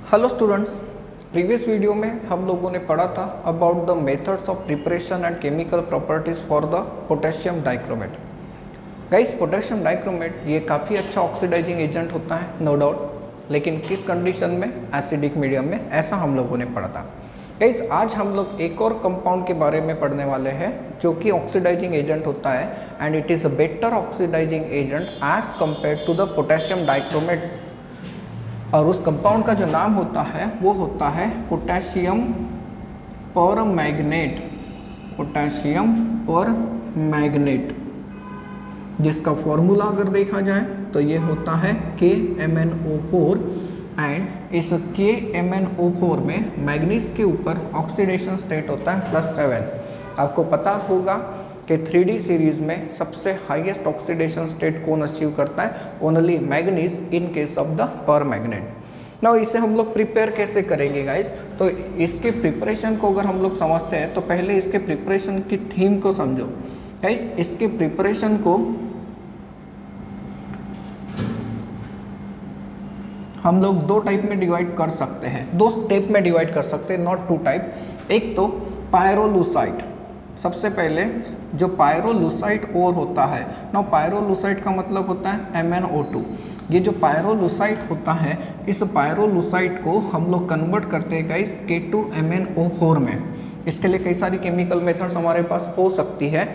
Hello students, previous video में हम लोगों ने पढ़ा था about the methods of preparation and chemical properties for the potassium dichromate. Guys, potassium dichromate ये काफ़ी अच्छा ऑक्सीडाइजिंग एजेंट होता है, नो डाउट, लेकिन किस कंडीशन में? एसिडिक मीडियम में, ऐसा हम लोगों ने पढ़ा था। गाइस, आज हम लोग एक और कंपाउंड के बारे में पढ़ने वाले हैं जो कि ऑक्सीडाइजिंग एजेंट होता है and it is a better oxidizing agent as compare to the potassium dichromate. और उस कंपाउंड का जो नाम होता है वो होता है पोटेशियम परमैंगनेट। पोटेशियम परमैंगनेट, जिसका फॉर्मूला अगर देखा जाए तो ये होता है KMnO4 एंड इस KMnO4 में मैग्नीज के ऊपर ऑक्सीडेशन स्टेट होता है +7। आपको पता होगा कि 3D सीरीज में सबसे हाईएस्ट ऑक्सीडेशन स्टेट कौन अचीव करता है? Only manganese in case of the permanganate. Now इसे हम लोग प्रिपेयर कैसे करेंगे गाइस? तो इसके प्रिपरेशन को अगर हम लोग समझते हैं तो पहले इसके प्रिपरेशन की थीम को समझो गाइस। इसके प्रिपरेशन को हम लोग दो टाइप में डिवाइड कर सकते हैं, दो स्टेप में डिवाइड कर सकते हैं, नॉट टू टाइप। एक तो पायरोलुसाइट, सबसे पहले जो पायरोलुसाइट ओर होता है ना, पायरोलुसाइट का मतलब होता है MnO2। ये जो पायरोलुसाइट होता है, इस पायरोलुसाइट को हम लोग कन्वर्ट करते हैं गाइस K2MnO4 में। इसके लिए कई सारी केमिकल मेथड्स हमारे पास हो सकती है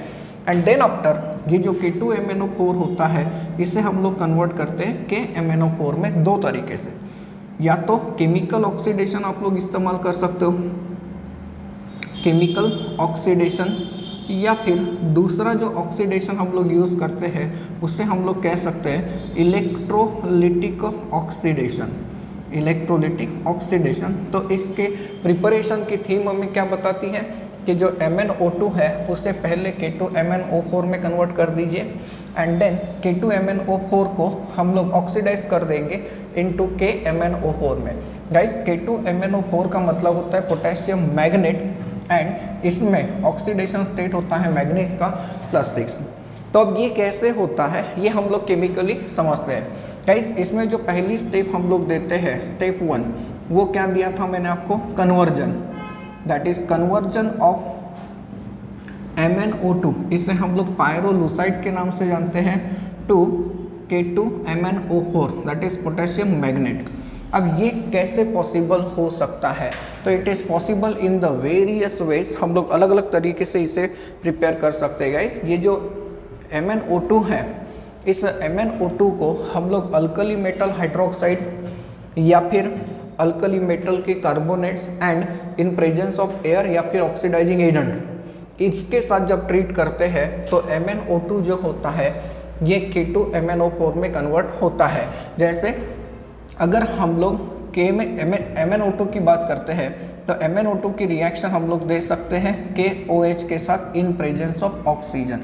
एंड देन आफ्टर ये जो K2MnO4 होता है इसे हम लोग कन्वर्ट करते हैं KMnO4 में दो तरीके से। या तो केमिकल ऑक्सीडेशन आप लोग इस्तेमाल कर सकते हो, केमिकल ऑक्सीडेशन, या फिर दूसरा जो ऑक्सीडेशन हम लोग यूज़ करते हैं उसे हम लोग कह सकते हैं इलेक्ट्रोलिटिक ऑक्सीडेशन। Electrolytic oxidation. तो इसके प्रिपरेशन की थीम हमें क्या बताती है कि जो MnO2 है उसे पहले K2MnO4 में कन्वर्ट कर दीजिए एंड देन K2MnO4 को हम लोग ऑक्सीडाइज कर देंगे इनटू KMnO4 में। गाइस, K2MnO4 का मतलब होता है पोटेशियम मैग्नेट एंड इसमें ऑक्सीडेशन स्टेट होता है मैग्नीज का +6। तो अब ये कैसे होता है ये हम लोग केमिकली समझते हैं। गाइस, इसमें जो पहली स्टेप हम लोग देते हैं, स्टेप 1, वो क्या दिया था मैंने आपको? Conversion. That is conversion of MnO2, इसे हम लोग पायरोलुसाइट के नाम से जानते हैं, to K2MnO4 that is potassium manganate. अब ये कैसे पॉसिबल हो सकता है? तो it is possible in the various ways. हम लोग अलग अलग तरीके से इसे प्रिपेयर कर सकते हैं गाइस। ये जो MnO2 है, इस MnO2 को हम लोग अल्कली मेटल हाइड्रोक्साइड या फिर अल्कली मेटल के carbonates and in presence of air या फिर ऑक्सीडाइजिंग एजेंट, इसके साथ जब ट्रीट करते हैं तो MnO2 जो होता है ये K2MnO4 में कन्वर्ट होता है। जैसे अगर हम लोग K में MnO2 की बात करते हैं तो MnO2 की रिएक्शन हम लोग दे सकते हैं KOH के साथ इन presence of oxygen.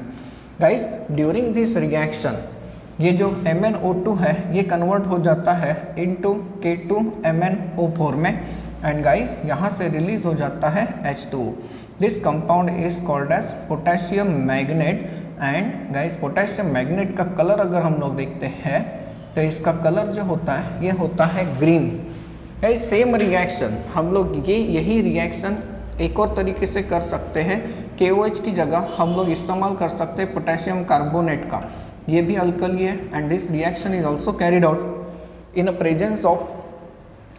Guys, during this reaction ये जो MnO2 है ये कन्वर्ट हो जाता है इनटू K2MnO4 में एंड गाइस यहाँ से रिलीज हो जाता है H2। This compound is called as potassium manganate and guys, potassium manganate का कलर अगर हम लोग देखते हैं तो इसका कलर जो होता है ये होता है ग्रीन। गाइस, सेम रिएक्शन हम लोग यही रिएक्शन एक और तरीके से कर सकते हैं। KOH की जगह हम लोग इस्तेमाल कर सकते हैं पोटेशियम कार्बोनेट का, ये भी अल्कली है and this reaction is also carried out in presence of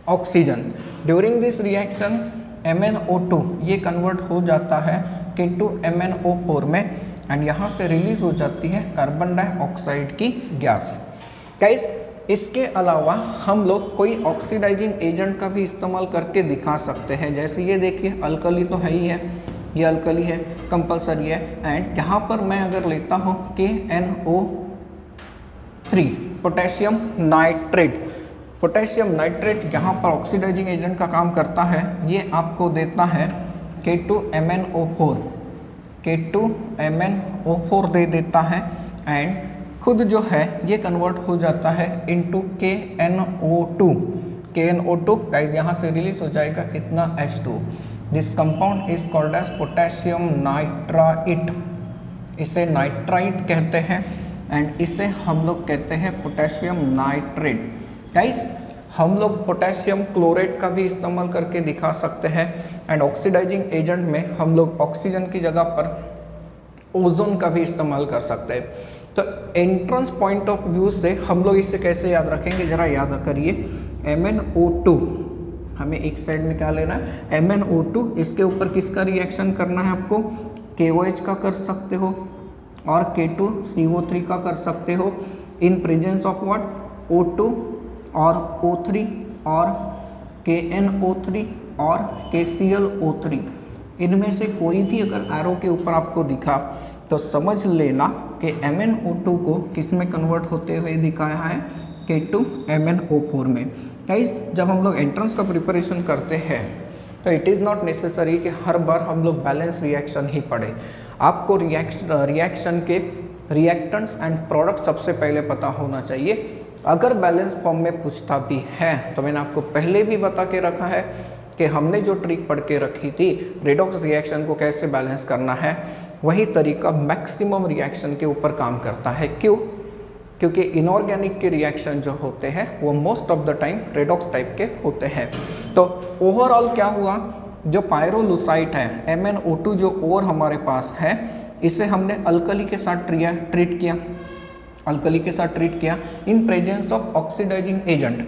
oxygen. During this reaction MnO2 ये कन्वर्ट हो जाता है K2MnO4 में एंड यहाँ से रिलीज हो जाती है कार्बन डाइऑक्साइड की गैस। गाइस, इसके अलावा हम लोग कोई ऑक्सीडाइजिंग एजेंट का भी इस्तेमाल करके दिखा सकते हैं। जैसे ये देखिए, अल्कली तो है ही है, ये अल्कली है, कंपलसरी है एंड यहाँ पर मैं अगर लेता हूँ KNO3 potassium nitrate. Potassium nitrate यहाँ पर ऑक्सीडाइजिंग एजेंट का काम करता है, ये आपको देता है K2MnO4। K2MnO4 दे देता है एंड खुद जो है ये कन्वर्ट हो जाता है इनटू KNO2। KNO2 गाइस यहाँ से रिलीज हो जाएगा इतना H2। This compound is called as potassium nitrite. इसे नाइट्राइट कहते हैं एंड इसे हम लोग कहते हैं पोटेशियम नाइट्रेट। गाइस, हम लोग पोटेशियम क्लोराइड का भी इस्तेमाल करके दिखा सकते हैं। एंड ऑक्सीडाइजिंग एजेंट में हम लोग ऑक्सीजन की जगह पर ओजोन का भी इस्तेमाल कर सकते हैं। तो एंट्रेंस पॉइंट ऑफ व्यू से हम लोग इसे कैसे याद रखेंगे, जरा याद करिए। MnO2 हमें एक साइड में क्या लेना है, MnO2, इसके ऊपर किसका रिएक्शन करना है आपको, KOH का कर सकते हो और K2CO3 का कर सकते हो इन प्रेजेंस ऑफ व्हाट, O2 और O3 और KNO3 और KClO3। इनमें से कोई भी अगर एरो के ऊपर आपको दिखा तो समझ लेना कि MnO2 को किस में कन्वर्ट होते हुए दिखाया है, K2MnO4 में। गाइस जब हम लोग एंट्रेंस का प्रिपरेशन करते हैं तो इट इज़ नॉट नेसेसरी कि हर बार हम लोग बैलेंस रिएक्शन ही पढ़े। आपको रिएक्शन के रिएक्टेंट्स एंड प्रोडक्ट सबसे पहले पता होना चाहिए। अगर बैलेंस फॉर्म में पूछता भी है तो मैंने आपको पहले भी बता के रखा है कि हमने जो ट्रिक पढ़ के रखी थी रेडॉक्स रिएक्शन को कैसे बैलेंस करना है, वही तरीका मैक्सिमम रिएक्शन के ऊपर काम करता है। क्यों? क्योंकि इनऑर्गेनिक के रिएक्शन जो होते हैं वो most of the time redox type के होते हैं। तो ओवरऑल क्या हुआ, जो पायरोलुसाइट है MnO2 जो और हमारे पास है, इसे हमने अल्कली के साथ ट्रीट किया, अल्कली के साथ ट्रीट किया in presence of oxidizing agent.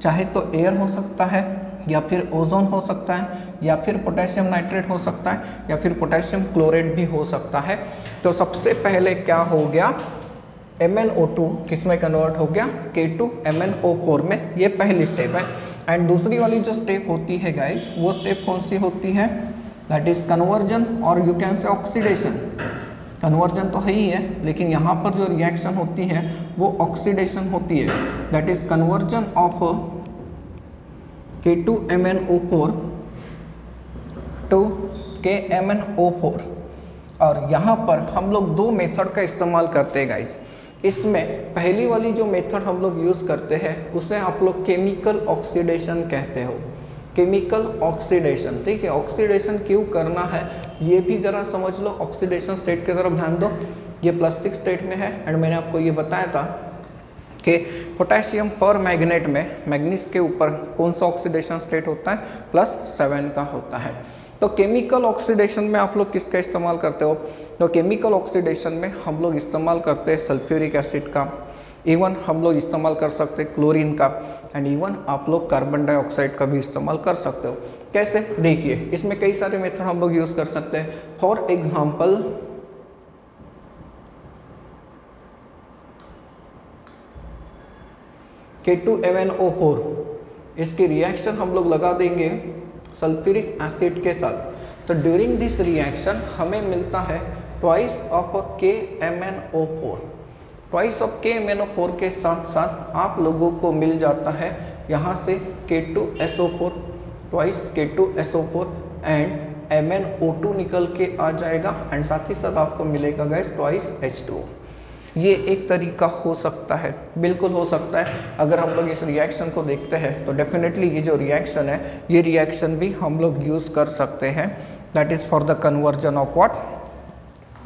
चाहे तो एयर हो सकता है या फिर ओजोन हो सकता है या फिर पोटेशियम नाइट्रेट हो सकता है या फिर पोटेशियम क्लोराइड भी हो सकता है। तो सबसे पहले क्या हो गया, MnO2 किस में कन्वर्ट हो गया, K2MnO4 में। ये पहली स्टेप है। एंड दूसरी वाली जो स्टेप होती है गाइस, वो स्टेप कौन सी होती है, दैट इज कन्वर्जन और यू कैन से ऑक्सीडेशन। कन्वर्जन तो है ही है, लेकिन यहाँ पर जो रिएक्शन होती है वो ऑक्सीडेशन होती है, that is conversion of K2MnO4 to KMnO4। और यहाँ पर हम लोग दो मेथड का इस्तेमाल करते हैं गाइस। इसमें पहली वाली जो मेथड हम लोग यूज़ करते हैं उसे आप लोग केमिकल ऑक्सीडेशन कहते हो, केमिकल ऑक्सीडेशन। ठीक है, ऑक्सीडेशन क्यों करना है ये भी ज़रा समझ लो। ऑक्सीडेशन स्टेट की तरफ ध्यान दो, ये +6 स्टेट में है। एंड मैंने आपको ये बताया था कि पोटेशियम पर मैग्नेट में मैग्नीज के ऊपर कौन सा ऑक्सीडेशन स्टेट होता है, +7 का होता है। तो केमिकल ऑक्सीडेशन में आप लोग किसका इस्तेमाल करते हो, तो केमिकल ऑक्सीडेशन में हम लोग इस्तेमाल करते हैं सल्फ्यूरिक एसिड का, इवन हम लोग इस्तेमाल कर सकते हैं क्लोरीन का, एंड इवन आप लोग कार्बन डाइऑक्साइड का भी इस्तेमाल कर सकते हो। कैसे, देखिए इसमें कई सारे मेथड हम लोग यूज़ कर सकते हैं। फॉर एग्जाम्पल K2MnO4, इसकी रिएक्शन हम लोग लगा देंगे सल्फ्यूरिक एसिड के साथ। तो ड्यूरिंग दिस रिएक्शन हमें मिलता है twice of KMnO4। Twice of KMnO4 के साथ साथ आप लोगों को मिल जाता है यहाँ से K2SO4, twice K2SO4 and MnO2 निकल के आ जाएगा। एंड साथ ही साथ आपको मिलेगा गैस ट्वाइस H2O। ये एक तरीका हो सकता है, बिल्कुल हो सकता है। अगर हम लोग इस रिएक्शन को देखते हैं तो डेफिनेटली ये जो रिएक्शन है, ये रिएक्शन भी हम लोग यूज़ कर सकते हैं, that is for the conversion of what,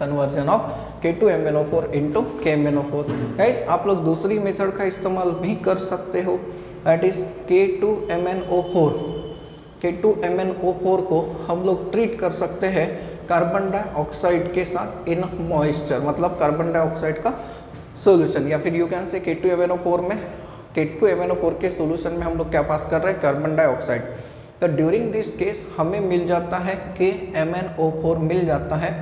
conversion of K2MnO4 into KMnO4। Guys आप लोग दूसरी मेथड का इस्तेमाल भी कर सकते हो, दैट इज़ K2MnO4। K2MnO4 को हम लोग ट्रीट कर सकते हैं कार्बन डाइऑक्साइड के साथ इन मॉइस्चर, मतलब कार्बन डाइऑक्साइड का सॉल्यूशन, या फिर यू कैन से K2MnO4 में, K2MnO4 के सॉल्यूशन में हम लोग क्या पास कर रहे हैं, कार्बन डाइऑक्साइड। तो ड्यूरिंग दिस केस हमें मिल जाता है KMnO4 मिल जाता है,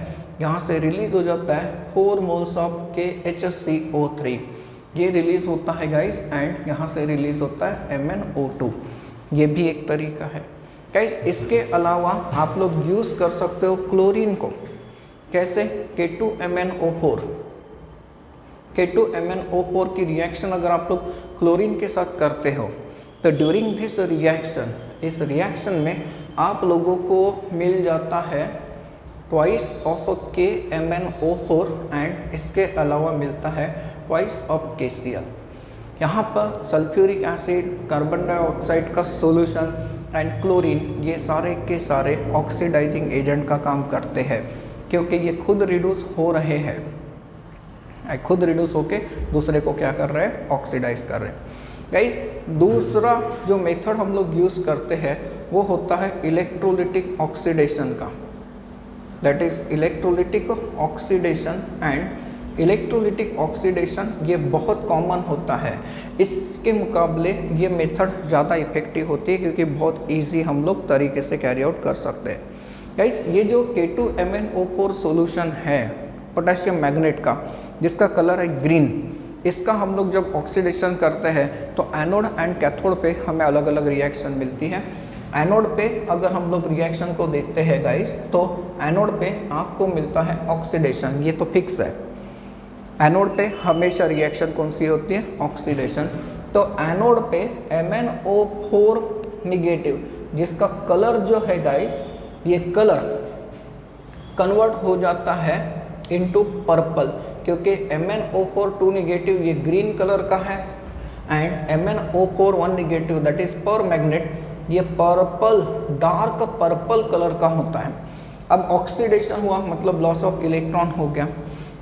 यहाँ से रिलीज हो जाता है 4 मोल्स ऑफ KHCO3, ये रिलीज होता है गाइस। एंड यहाँ से रिलीज होता है MnO2, ये भी एक तरीका है गाइस। इसके अलावा आप लोग यूज़ कर सकते हो क्लोरीन को। कैसे, K2MnO4, K2MnO4 की रिएक्शन अगर आप लोग क्लोरीन के साथ करते हो तो ड्यूरिंग दिस रिएक्शन, इस रिएक्शन में आप लोगों को मिल जाता है ट्वाइस ऑफ KMnO4 एंड इसके अलावा मिलता है ट्वाइस ऑफ KCl। यहाँ पर सल्फ्यूरिक एसिड, कार्बन डाइऑक्साइड का सॉल्यूशन एंड क्लोरीन, ये सारे के सारे ऑक्सीडाइजिंग एजेंट का काम करते हैं, क्योंकि ये खुद रिड्यूस हो रहे हैं, खुद रिड्यूस होके दूसरे को क्या कर रहे हैं, ऑक्सीडाइज कर रहे हैं। गाइस दूसरा जो मेथड हम लोग यूज़ करते हैं वो होता है इलेक्ट्रोलिटिक ऑक्सीडेशन का, that is electrolytic oxidation. And electrolytic oxidation ये बहुत कॉमन होता है, इसके मुकाबले ये मेथड ज़्यादा इफेक्टिव होती है क्योंकि बहुत इजी हम लोग तरीके से कैरी आउट कर सकते हैं। गाइस ये जो K2MnO4 सॉल्यूशन है पोटेशियम मैग्नेट का, जिसका कलर है ग्रीन, इसका हम लोग जब ऑक्सीडेशन करते हैं तो एनोड एंड कैथोड पे हमें अलग अलग रिएक्शन मिलती है। एनोड पे अगर हम लोग रिएक्शन को देखते हैं गाइस, तो एनोड पे आपको मिलता है ऑक्सीडेशन, ये तो फिक्स है। एनोड पे हमेशा रिएक्शन कौन सी होती है? ऑक्सीडेशन। तो एनोड पे MnO4 निगेटिव, जिसका कलर जो है गाइस, ये कलर कन्वर्ट हो जाता है इनटू पर्पल, क्योंकि MnO4 2 निगेटिव ये ग्रीन कलर का है and MnO4 1 negative that is पर मैग्नेट ये पर्पल, डार्क पर्पल कलर का होता है। अब ऑक्सीडेशन हुआ मतलब लॉस ऑफ इलेक्ट्रॉन हो गया।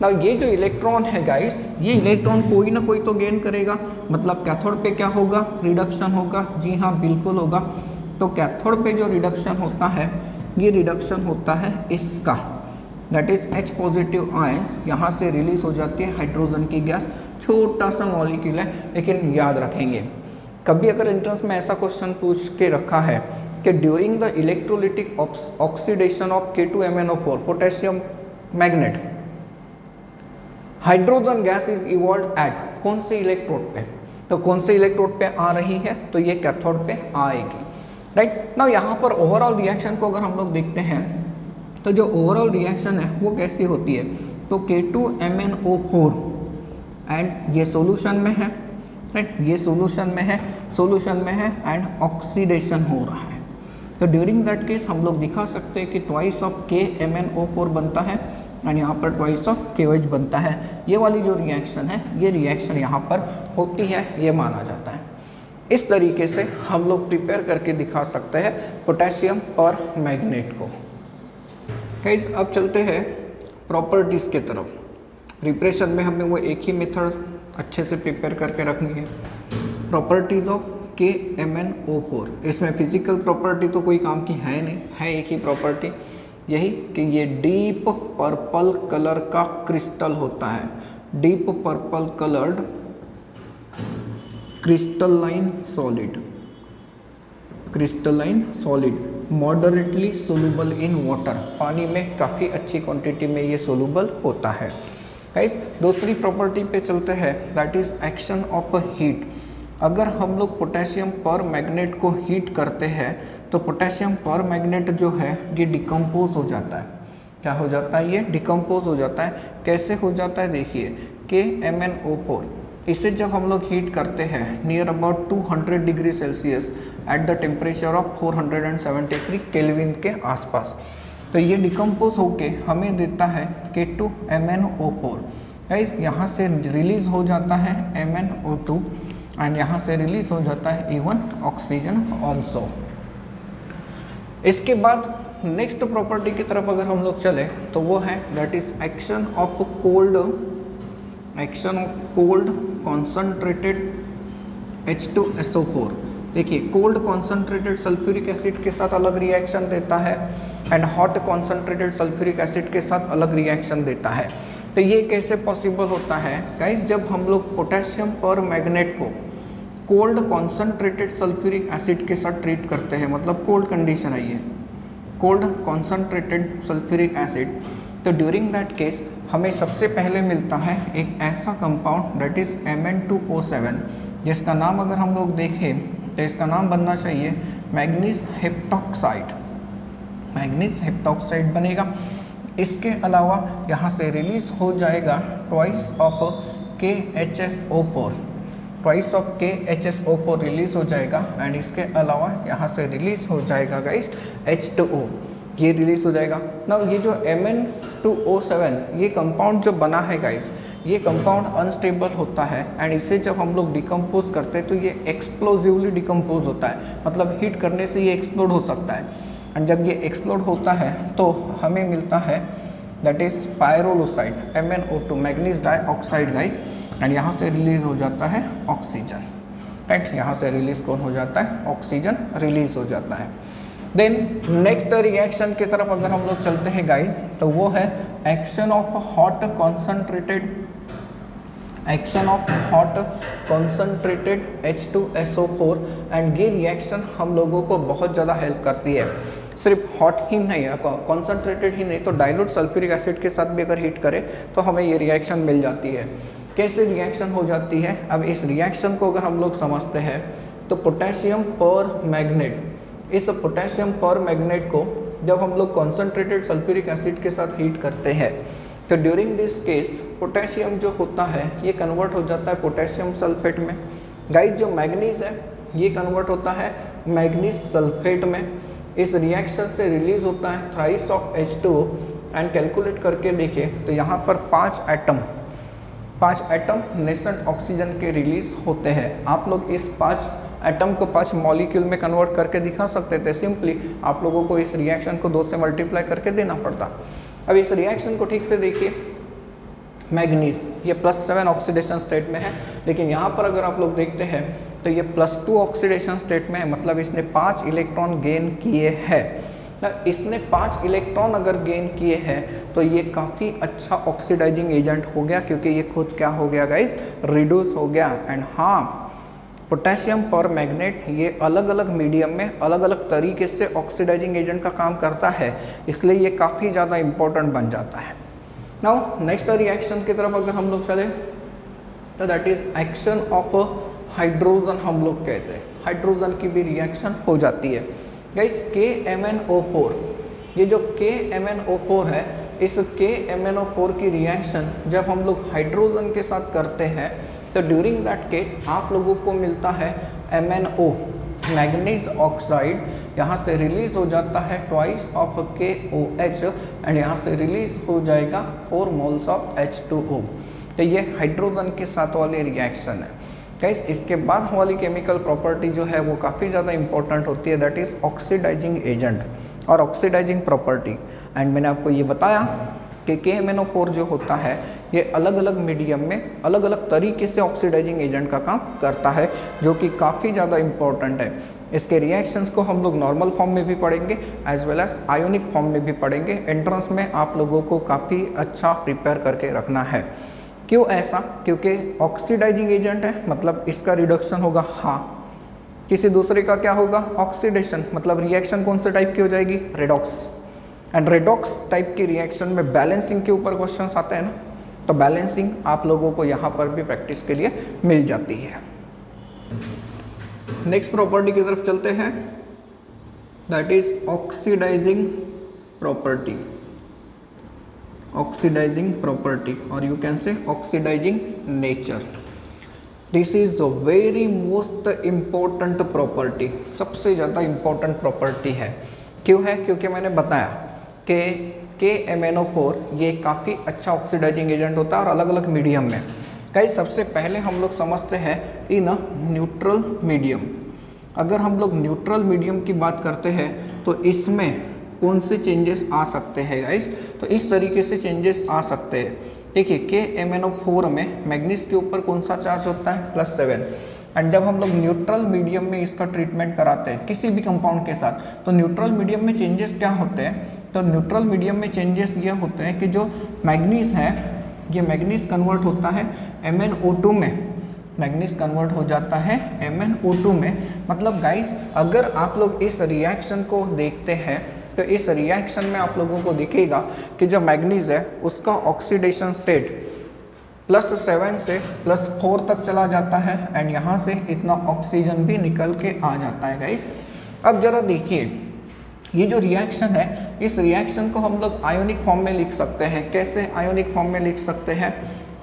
ना ये जो इलेक्ट्रॉन है गाइस, ये इलेक्ट्रॉन कोई ना कोई तो गेन करेगा, मतलब कैथोड पे क्या होगा? रिडक्शन होगा। जी हाँ, बिल्कुल होगा। तो कैथोड पे जो रिडक्शन होता है, ये रिडक्शन होता है इसका, that is H positive ions यहाँ से रिलीज हो जाती है हाइड्रोजन की गैस। छोटा सा मॉलिक्यूल है, लेकिन याद रखेंगे कभी अगर एंट्रेंस में ऐसा क्वेश्चन पूछ के रखा है कि during the electrolytic oxidation of K2MnO4 potassium magnet hydrogen gas is evolve eight कौन से इलेक्ट्रोड पे, तो कौन से इलेक्ट्रोड पे आ रही है? तो ये कैथोड पे आएगी, राइट। नाउ यहाँ पर ओवरऑल रिएक्शन को अगर हम लोग देखते हैं तो जो ओवरऑल रिएक्शन है वो कैसी होती है? तो K2MnO4 एंड ये सॉल्यूशन में है, राइट, ये सॉल्यूशन में है एंड ऑक्सीडेशन हो रहा है। तो ड्यूरिंग दैट केस हम लोग दिखा सकते हैं कि ट्वाइस ऑफ KMnO4 बनता है एंड यहाँ पर ट्वाइस ऑफ KOH बनता है। ये वाली जो रिएक्शन है, ये रिएक्शन यहाँ पर होती है, ये माना जाता है। इस तरीके से हम लोग प्रिपेयर करके दिखा सकते हैं पोटेशियम पर मैग्नेट को। गाइस अब चलते हैं प्रॉपर्टीज़ के तरफ। प्रिपरेशन में हमें वो एक ही मेथड अच्छे से प्रिपेयर करके रखनी है। प्रॉपर्टीज़ ऑफ KMnO4, इसमें फिजिकल प्रॉपर्टी तो कोई काम की है नहीं, है एक ही प्रॉपर्टी, यही कि ये डीप पर्पल कलर का क्रिस्टल होता है। Deep purple coloured crystalline solid moderately soluble in water, पानी में काफ़ी अच्छी क्वांटिटी में ये सोलूबल होता है। गाइस दूसरी प्रॉपर्टी पे चलते हैं, that is action of heat. अगर हम लोग पोटेशियम पर मैग्नेट को हीट करते हैं तो पोटेशियम पर मैग्नेट जो है ये डिकम्पोज हो जाता है। क्या हो जाता है? ये डिकम्पोज हो जाता है। कैसे हो जाता है? देखिए KMnO4, इसे जब हम लोग हीट करते हैं near about 200 degree Celsius at the temperature of 473 kelvin के आसपास, तो ये डिकम्पोज होके हमें देता है K2MnO4। गाइस यहाँ से रिलीज हो जाता है MnO2 एंड यहाँ से रिलीज हो जाता है इवन ऑक्सीजन ऑल्सो। इसके बाद नेक्स्ट प्रॉपर्टी की तरफ अगर हम लोग चले तो वो है that is action of cold concentrated H2SO4। देखिए कोल्ड कॉन्सनट्रेटेड सल्फ्यूरिक एसिड के साथ अलग रिएक्शन देता है and hot concentrated sulphuric acid के साथ अलग रिएक्शन देता है। तो ये कैसे पॉसिबल होता है? गाइस जब हम लोग पोटेशियम पर मैग्नेट को कोल्ड कॉन्सनट्रेटेड सल्फ्यूरिक एसिड के साथ ट्रीट करते हैं, मतलब कोल्ड कंडीशन है ये, कोल्ड कॉन्सनट्रेटेड सल्फ्यूरिक एसिड, तो ड्यूरिंग दैट केस हमें सबसे पहले मिलता है एक ऐसा कंपाउंड दैट इज Mn2O7, जिसका नाम अगर हम लोग देखें तो इसका नाम बनना चाहिए मैग्नीज हेप्टॉक्साइड बनेगा। इसके अलावा यहाँ से रिलीज हो जाएगा ट्वाइस ऑफ KHSO4 रिलीज हो जाएगा एंड इसके अलावा यहाँ से रिलीज हो जाएगा गाइस H2O, ये रिलीज हो जाएगा। ना ये जो Mn2O7 ये कंपाउंड जो बना है गाइस, ये कंपाउंड अनस्टेबल होता है एंड इसे जब हम लोग डिकम्पोज करते हैं तो ये एक्सप्लोजिवली डिकम्पोज होता है, मतलब हीट करने से ये एक्सप्लोड हो सकता है। एंड जब ये एक्सप्लोड होता है तो हमें मिलता है that is pyrolusite MnO2 manganese dioxide guys and यहाँ से रिलीज हो जाता है ऑक्सीजन। राइट। यहाँ से रिलीज कौन हो जाता है, ऑक्सीजन रिलीज हो जाता है। देन नेक्स्ट रिएक्शन की तरफ अगर हम लोग चलते हैं गाइस, तो वो है action of hot concentrated H2SO4 and ये रिएक्शन हम लोगों को बहुत ज़्यादा हेल्प करती है। सिर्फ हॉट ही नहीं है, कॉन्सेंट्रेटेड ही नहीं, तो डाइल्यूट सल्फ्यूरिक एसिड के साथ भी अगर हीट करें तो हमें ये रिएक्शन मिल जाती है। कैसे रिएक्शन हो जाती है, अब इस रिएक्शन को अगर हम लोग समझते हैं तो पोटेशियम पर मैग्नेट, इस पोटेशियम पर मैग्नेट को जब हम लोग कॉन्सेंट्रेटेड सल्फ्यूरिक एसिड के साथ हीट करते हैं तो ड्यूरिंग दिस केस पोटेशियम जो होता है ये कन्वर्ट हो जाता है पोटेशियम सल्फेट में। गाइस जो मैग्नीज है ये कन्वर्ट होता है मैग्नीज सल्फेट में। इस रिएक्शन से रिलीज होता है thrice of H2O and calculate करके देखिए तो यहाँ पर 5 एटम नेसेंट ऑक्सीजन के रिलीज होते हैं। आप लोग इस 5 एटम को 5 मॉलिक्यूल में कन्वर्ट करके दिखा सकते थे, सिंपली आप लोगों को इस रिएक्शन को 2 से मल्टीप्लाई करके देना पड़ता। अब इस रिएक्शन को ठीक से देखिए, मैग्नीज ये +7 ऑक्सीडेशन स्टेट में है, लेकिन यहाँ पर अगर आप लोग देखते हैं तो ये +2 ऑक्सीडेशन स्टेट में है, मतलब इसने 5 इलेक्ट्रॉन गेन किए हैं। इसने 5 इलेक्ट्रॉन अगर गेन किए हैं तो ये काफ़ी अच्छा ऑक्सीडाइजिंग एजेंट हो गया, क्योंकि ये खुद क्या हो गया गाइज, रिड्यूस हो गया। एंड हाँ, पोटेशियम पर मैग्नेट ये अलग अलग मीडियम में अलग अलग तरीके से ऑक्सीडाइजिंग एजेंट का काम करता है, इसलिए ये काफ़ी ज़्यादा इम्पोर्टेंट बन जाता है। नाउ नेक्स्ट रिएक्शन की तरफ अगर हम लोग चले तो that is action of hydrogen, हम लोग कहते हैं हाइड्रोजन की भी रिएक्शन हो जाती है। गाइस KMnO4, ये जो KMnO4 है, इस KMnO4 की रिएक्शन जब हम लोग हाइड्रोजन के साथ करते हैं तो ड्यूरिंग दैट केस आप लोगों को मिलता है MnO, मैग्नीज ऑक्साइड। यहाँ से रिलीज हो जाता है ट्वाइस ऑफ KOH एंड यहाँ से रिलीज हो जाएगा 4 मोल्स ऑफ H2O। तो ये हाइड्रोजन के साथ वाली रिएक्शन है। गाइस इसके बाद वाली केमिकल प्रॉपर्टी जो है वो काफ़ी ज़्यादा इंपॉर्टेंट होती है, दैट इज़ ऑक्सीडाइजिंग एजेंट और ऑक्सीडाइजिंग प्रॉपर्टी। एंड मैंने आपको ये बताया कि KMnO4 जो होता है ये अलग अलग मीडियम में अलग अलग तरीके से ऑक्सीडाइजिंग एजेंट का काम करता है, जो कि काफ़ी ज़्यादा इम्पोर्टेंट है। इसके रिएक्शंस को हम लोग नॉर्मल फॉर्म में भी पढ़ेंगे as well as ionic form में भी पढ़ेंगे। एंट्रेंस में आप लोगों को काफ़ी अच्छा प्रिपेयर करके रखना है। क्यों ऐसा, क्योंकि ऑक्सीडाइजिंग एजेंट है, मतलब इसका रिडक्शन होगा, हाँ, किसी दूसरे का क्या होगा, ऑक्सीडेशन, मतलब रिएक्शन कौन से टाइप की हो जाएगी, रेडॉक्स। एंड रेडॉक्स टाइप की रिएक्शन में बैलेंसिंग के ऊपर क्वेश्चंस आते हैं ना, तो बैलेंसिंग आप लोगों को यहाँ पर भी प्रैक्टिस के लिए मिल जाती है। नेक्स्ट प्रॉपर्टी की तरफ चलते हैं, that is oxidising property, oxidising property और you can say oxidising nature. This is a very most important property, सबसे ज़्यादा इम्पोर्टेंट प्रॉपर्टी है। क्यों है, क्योंकि मैंने बताया कि KMnO4 ये काफ़ी अच्छा ऑक्सीडाइजिंग एजेंट होता है और अलग अलग मीडियम में। गाइस सबसे पहले हम लोग समझते हैं इन अ न्यूट्रल मीडियम। अगर हम लोग न्यूट्रल मीडियम की बात करते हैं तो इसमें कौन से चेंजेस आ सकते हैं गाइस, तो इस तरीके से चेंजेस आ सकते हैं। देखिए KMnO4 में मैग्नीज के ऊपर कौन सा चार्ज होता है, +7। एंड जब हम लोग न्यूट्रल मीडियम में इसका ट्रीटमेंट कराते हैं किसी भी कंपाउंड के साथ, तो न्यूट्रल मीडियम में चेंजेस क्या होते हैं, तो न्यूट्रल मीडियम में चेंजेस ये होते हैं कि जो मैग्नीज है ये मैग्नीज कन्वर्ट होता है MnO2 में, मैग्नीज कन्वर्ट हो जाता है MnO2 में। मतलब गाइस अगर आप लोग इस रिएक्शन को देखते हैं तो इस रिएक्शन में आप लोगों को दिखेगा कि जो मैग्नीज है उसका ऑक्सीडेशन स्टेट +7 से +4 तक चला जाता है एंड यहाँ से इतना ऑक्सीजन भी निकल के आ जाता है गाइस। अब जरा देखिए ये जो रिएक्शन है, इस रिएक्शन को हम लोग आयोनिक फॉर्म में लिख सकते हैं। कैसे आयोनिक फॉर्म में लिख सकते हैं,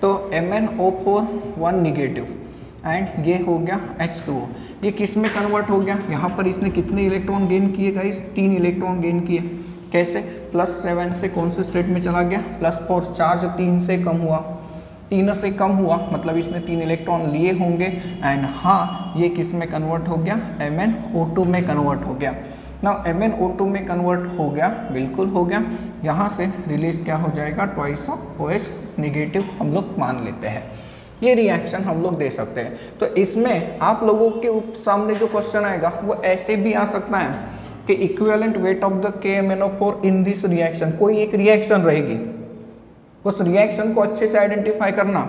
तो MnO4 1 नेगेटिव एंड ये हो गया H2O, ये किस में कन्वर्ट हो गया, यहाँ पर इसने कितने इलेक्ट्रॉन गेन किए गाइस, 3 इलेक्ट्रॉन गेन किए। कैसे, +7 से कौन से स्टेट में चला गया, +4, चार्ज 3 से कम हुआ, 3 से कम हुआ मतलब इसने 3 इलेक्ट्रॉन लिए होंगे एंड हाँ ये किस में कन्वर्ट हो गया, MnO2 में कन्वर्ट हो गया। ना MnO2 में कन्वर्ट हो गया, बिल्कुल हो गया। यहाँ से रिलीज क्या हो जाएगा, ट्वाइस ऑफ OH नेगेटिव हम लोग मान लेते हैं। ये रिएक्शन हम लोग दे सकते हैं। तो इसमें आप लोगों के सामने जो क्वेश्चन आएगा वो ऐसे भी आ सकता है कि equivalent weight of the KMnO4 in this reaction, कोई एक रिएक्शन रहेगी, उस रिएक्शन को अच्छे से आइडेंटिफाई करना।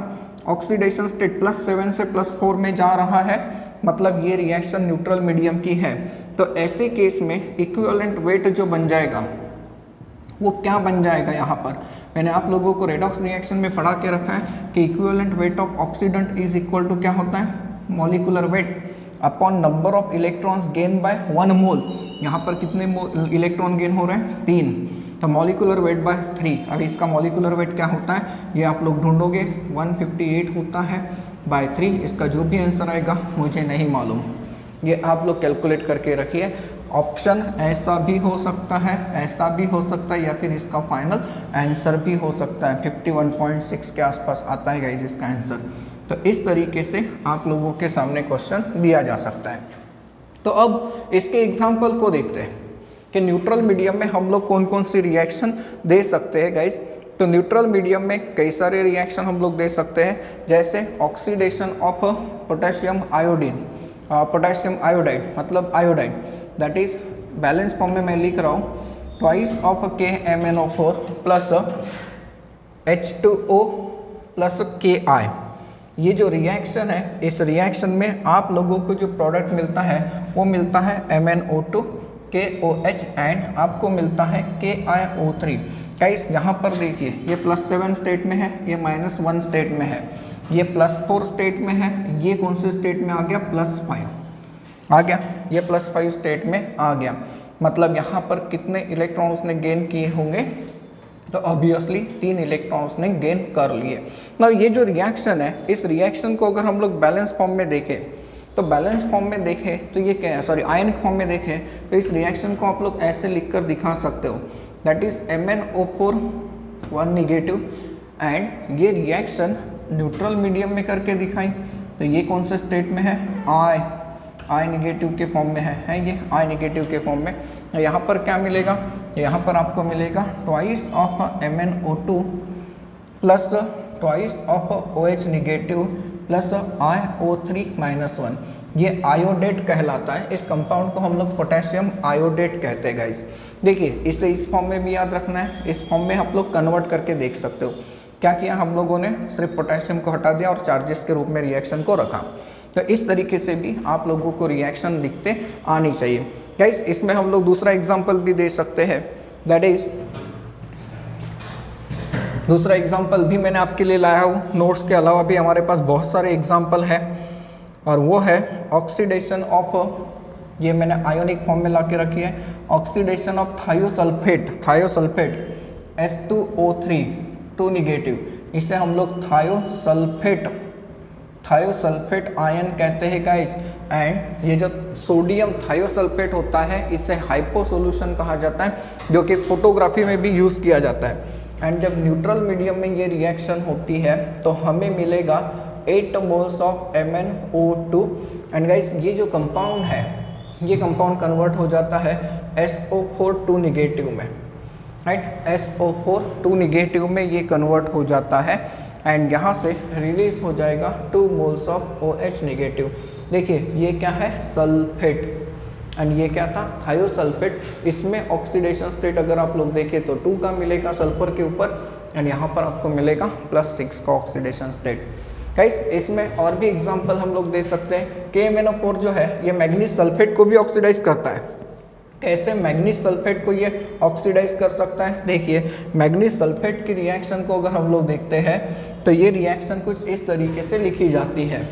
ऑक्सीडेशन स्टेट +7 से +4 में जा रहा है, मतलब ये रिएक्शन न्यूट्रल मीडियम की है। तो ऐसे केस में इक्विवेलेंट वेट जो बन जाएगा वो क्या बन जाएगा, यहाँ पर मैंने आप लोगों को रेडॉक्स रिएक्शन में पढ़ा के रखा है कि equivalent weight of oxidant is equal to क्या होता है, molecular weight upon number of electrons gain by 1 mole. यहाँ पर कितने इलेक्ट्रॉन गेन हो रहे हैं, 3, तो मॉलिक्यूलर वेट बाय 3। अब इसका मॉलिक्यूलर वेट क्या होता है ये आप लोग ढूंढोगे, 158 होता है बाय 3। इसका जो भी आंसर आएगा मुझे नहीं मालूम, ये आप लोग कैलकुलेट करके रखिए। ऑप्शन ऐसा भी हो सकता है, ऐसा भी हो सकता है, या फिर इसका फाइनल आंसर भी हो सकता है। 51.6 के आसपास आता है गाइस इसका आंसर। तो इस तरीके से आप लोगों के सामने क्वेश्चन दिया जा सकता है। तो अब इसके एग्जाम्पल को देखते हैं कि न्यूट्रल मीडियम में हम लोग कौन कौन सी रिएक्शन दे सकते हैं गाइस। तो न्यूट्रल मीडियम में कई सारे रिएक्शन हम लोग दे सकते हैं, जैसे oxidation of potassium iodine, potassium iodide मतलब iodide, that is balance form में मैं लिख रहा हूँ twice of KMnO4 plus H2O plus Ki। ये जो रिएक्शन है, इस रिएक्शन में आप लोगों को जो प्रोडक्ट मिलता है वो मिलता है MnO2 KOH एंड आपको मिलता है KiO3। गाइस यहाँ पर देखिए ये +7 स्टेट में है, ये -1 स्टेट में है, ये +4 स्टेट में है, ये कौन से स्टेट में आ गया, +5 आ गया, ये +5 स्टेट में आ गया। मतलब यहाँ पर कितने इलेक्ट्रॉन उसने गेन किए होंगे, तो ऑब्वियसली 3 इलेक्ट्रॉन्स ने गेन कर लिए। मतलब ये जो रिएक्शन है, इस रिएक्शन को अगर हम लोग बैलेंस फॉर्म में देखें तो बैलेंस फॉर्म में देखें तो ये क्या है, सॉरी आयनिक फॉर्म में देखें तो इस रिएक्शन को आप लोग ऐसे लिखकर दिखा सकते हो, that is MnO4 1 negative. And ये रिएक्शन न्यूट्रल मीडियम में करके दिखाई, तो ये कौन से स्टेट में है, आई निगेटिव के फॉर्म में है ये आई निगेटिव के फॉर्म में। यहाँ पर क्या मिलेगा, यहाँ पर आपको मिलेगा twice of MnO2 plus twice of OH negative plus IO3 -1। ये आयोडेट कहलाता है। इस कंपाउंड को हम लोग पोटेशियम आयोडेट कहते हैं गाइस। देखिए इसे इस फॉर्म में भी याद रखना है, इस फॉर्म में आप लोग कन्वर्ट करके देख सकते हो। क्या किया हम लोगों ने, सिर्फ पोटेशियम को हटा दिया और चार्जेस के रूप में रिएक्शन को रखा। तो इस तरीके से भी आप लोगों को रिएक्शन दिखते आनी चाहिए गाइस। इसमें हम लोग दूसरा एग्जांपल भी दे सकते हैं, दैट इज दूसरा एग्जांपल भी मैंने आपके लिए लाया हूँ। नोट्स के अलावा भी हमारे पास बहुत सारे एग्जांपल है, और वो है ऑक्सीडेशन ऑफ, ये मैंने आयोनिक फॉर्म में ला के रखी है, oxidation of thiosulphate H2O3 2 negative. इसे हम लोग थायोसल्फेट आयन कहते हैं गाइस। एंड ये जो सोडियम थायोसल्फेट होता है इसे हाइपो सॉल्यूशन कहा जाता है, जो कि फोटोग्राफी में भी यूज़ किया जाता है। एंड जब न्यूट्रल मीडियम में ये रिएक्शन होती है तो हमें मिलेगा 8 moles of MnO2। And guys ये जो कंपाउंड है, ये कंपाउंड कन्वर्ट हो जाता है SO4 2 निगेटिव में, राइट। SO4 2 निगेटिव में ये कन्वर्ट हो जाता है एंड यहाँ से रिलीज हो जाएगा 2 मोल्स ऑफ OH निगेटिव। देखिए ये क्या है, सल्फेट, एंड ये क्या था, थायोसल्फेट। इसमें ऑक्सीडेशन स्टेट अगर आप लोग देखें तो 2 का मिलेगा सल्फर के ऊपर, एंड यहाँ पर आपको मिलेगा +6 का ऑक्सीडेशन स्टेट। गाइस इसमें और भी एग्जांपल हम लोग दे सकते हैं। KMnO4 जो है ये मैग्नीज सल्फेट को भी ऑक्सीडाइज करता है। कैसे मैग्नीज सल्फेट को ये ऑक्सीडाइज कर सकता है, देखिए मैग्नीज सल्फेट की रिएक्शन को अगर हम लोग देखते हैं तो ये रिएक्शन कुछ इस तरीके से लिखी जाती है।